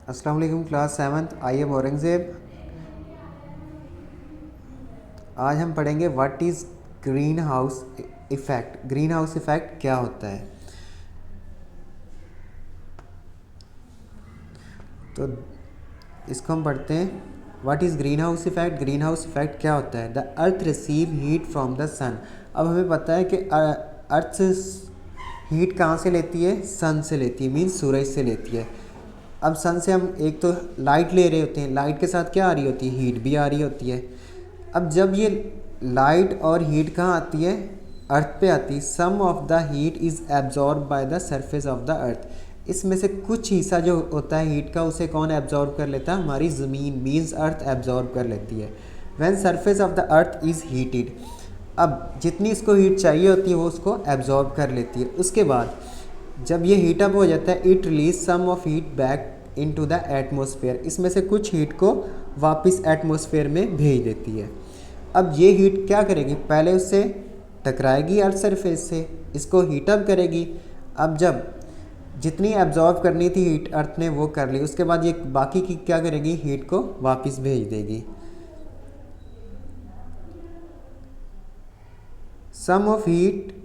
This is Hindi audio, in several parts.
अस्सलाम वालेकुम class 7th। I am Aurangzeb. आज हम पढ़ेंगे what is greenhouse effect. Greenhouse effect क्या होता है। तो इसको हम पढ़ते हैं। What is greenhouse effect. Greenhouse effect क्या होता है। The earth receive heat from the sun. अब हमें पता है कि अर्थ हीट कहाँ से लेती है, सन से लेती है, मीन्स सूरज से लेती है। अब सन से हम एक तो लाइट ले रहे होते हैं, लाइट के साथ क्या आ रही होती है, हीट भी आ रही होती है। अब जब ये लाइट और हीट कहाँ आती है, अर्थ पे आती है। Some of the heat is absorb by the surface of the earth. इसमें से कुछ हिस्सा जो होता है हीट का, उसे कौन एब्जॉर्ब कर लेता है, हमारी ज़मीन मीन्स अर्थ एब्जॉर्ब कर लेती है। When surface of the earth is heated, अब जितनी इसको हीट चाहिए होती है वो उसको एब्जॉर्ब कर लेती है। उसके बाद जब ये हीट अप हो जाता है, it release some of heat back into the atmosphere. इसमें से कुछ हीट को वापस एटमॉस्फेयर में भेज देती है। अब ये हीट क्या करेगी, पहले उससे टकराएगी अर्थ सरफेस से, इसको हीट अप करेगी। अब जब जितनी एब्जॉर्ब करनी थी हीट अर्थ ने वो कर ली, उसके बाद ये बाकी की क्या करेगी, हीट को वापस भेज देगी। Some of heat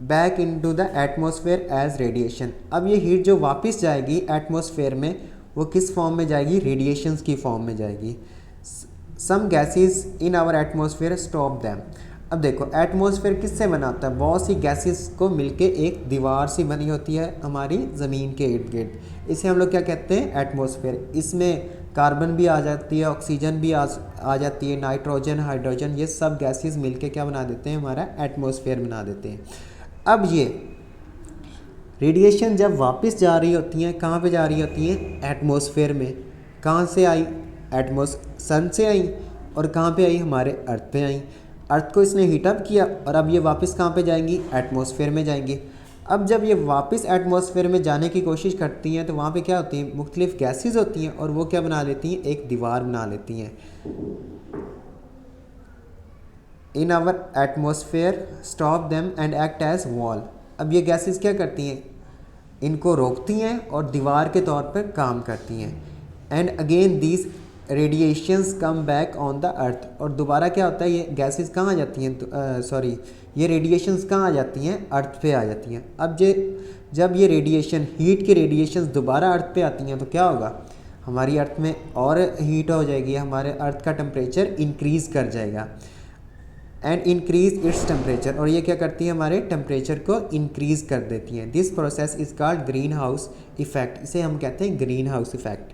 back into the atmosphere as radiation. अब ये हीट जो वापस जाएगी एटमॉस्फेयर में, वो किस फॉर्म में जाएगी, रेडिएशंस की फॉर्म में जाएगी। Some gases in our atmosphere stop them. अब देखो एटमॉस्फेयर किससे बना होता है, बहुत सी गैसेस को मिलके एक दीवार सी बनी होती है हमारी ज़मीन के इर्द गिर्द। इसे हम लोग क्या कहते हैं, एटमॉस्फेयर। इसमें कार्बन भी आ जाती है, ऑक्सीजन भी आ जाती है, नाइट्रोजन, हाइड्रोजन, ये सब गैसेस मिलके क्या बना देते हैं, हमारा एटमॉस्फेयर बना देते हैं। अब ये रेडिएशन जब वापस जा रही होती हैं, कहाँ पे जा रही होती हैं, एटमॉस्फेयर में। कहाँ से आई, सन से आई, और कहाँ पे आई, हमारे अर्थ पे आई। अर्थ को इसने हीटअप किया और अब ये वापस कहाँ पे जाएंगी, एटमॉस्फेयर में जाएंगी। अब जब ये वापस एटमॉस्फेयर में जाने की कोशिश करती हैं तो वहाँ पे क्या होती हैं, मुख्तलिफ गैसेस होती हैं और वो क्या बना लेती हैं, एक दीवार बना लेती हैं। In our atmosphere stop them and act as wall. अब ये गैसेस क्या करती हैं, इनको रोकती हैं और दीवार के तौर पर काम करती हैं। And again these radiations come back on the earth. और दोबारा क्या होता है, ये गैसेस कहाँ आ जाती हैं, ये रेडिएशंस कहाँ आ जाती हैं, अर्थ पे आ जाती हैं। अब जब ये रेडिएशन, हीट की रेडिएशंस दोबारा अर्थ पे आती हैं तो क्या होगा, हमारी अर्थ में और हीट हो जाएगी, हमारे अर्थ का टेम्परेचर इंक्रीज़ कर जाएगा। एंड इंक्रीज इट्स टेम्परेचर, और ये क्या करती है, हमारे टेम्परेचर को इंक्रीज़ कर देती हैं। This process is called green house effect. इसे हम कहते हैं ग्रीन हाउस इफेक्ट।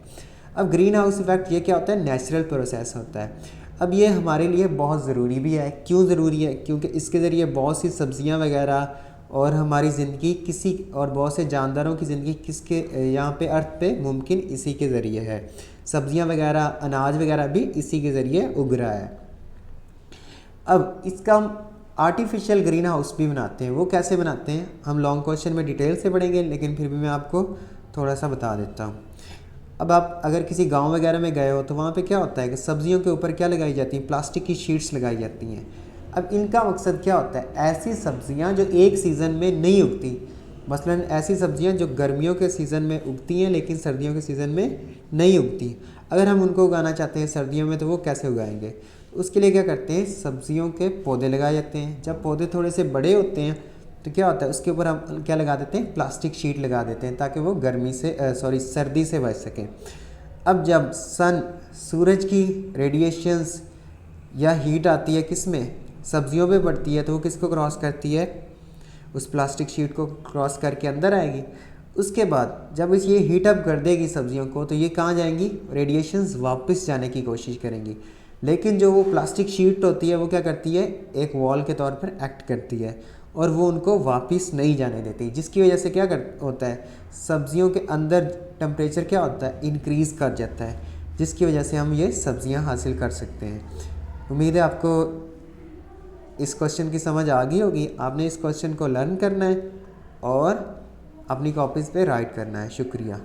अब ग्रीन हाउस इफेक्ट ये क्या होता है, नेचुरल प्रोसेस होता है। अब ये हमारे लिए बहुत ज़रूरी भी है। क्यों ज़रूरी है, क्योंकि इसके ज़रिए बहुत सी सब्ज़ियाँ वगैरह और हमारी ज़िंदगी किसी, और बहुत से जानदारों की ज़िंदगी किसके यहाँ पे अर्थ पे मुमकिन इसी के ज़रिए है। सब्ज़ियाँ वगैरह, अनाज वगैरह भी इसी के ज़रिए उग रहा है। अब इसका हम आर्टिफिशियल ग्रीन हाउस भी बनाते हैं। वो कैसे बनाते हैं हम लॉन्ग क्वेश्चन में डिटेल से पढ़ेंगे, लेकिन फिर भी मैं आपको थोड़ा सा बता देता हूँ। अब आप अगर किसी गांव वगैरह में गए हो तो वहाँ पे क्या होता है कि सब्जियों के ऊपर क्या लगाई जाती हैं, प्लास्टिक की शीट्स लगाई जाती हैं। अब इनका मकसद क्या होता है, ऐसी सब्जियाँ जो एक सीज़न में नहीं उगती, मसलन ऐसी सब्जियाँ जो गर्मियों के सीज़न में उगती हैं लेकिन सर्दियों के सीज़न में नहीं उगती, अगर हम उनको उगाना चाहते हैं सर्दियों में तो वो कैसे उगाएंगे। उसके लिए क्या करते हैं, सब्जियों के पौधे लगाए जाते हैं। जब पौधे थोड़े से बड़े होते हैं तो क्या होता है, उसके ऊपर हम क्या लगा देते हैं, प्लास्टिक शीट लगा देते हैं ताकि वो सर्दी से बच सकें। अब जब सूरज की रेडिएशंस या हीट आती है किस में, सब्जियों पे पड़ती है, तो वो किसको क्रॉस करती है, उस प्लास्टिक शीट को क्रॉस करके अंदर आएगी। उसके बाद जब ये हीट अप कर देगी सब्जियों को तो ये कहाँ जाएंगी, रेडिएशंस वापस जाने की कोशिश करेंगी। लेकिन जो वो प्लास्टिक शीट होती है वो क्या करती है, एक वॉल के तौर पर एक्ट करती है और वो उनको वापस नहीं जाने देती, जिसकी वजह से क्या होता है, सब्जियों के अंदर टेम्परेचर क्या होता है, इंक्रीज़ कर जाता है, जिसकी वजह से हम ये सब्जियां हासिल कर सकते हैं। उम्मीद है आपको इस क्वेश्चन की समझ आ गई होगी। आपने इस क्वेश्चन को लर्न करना है और अपनी कॉपीज़ पे राइट करना है। शुक्रिया।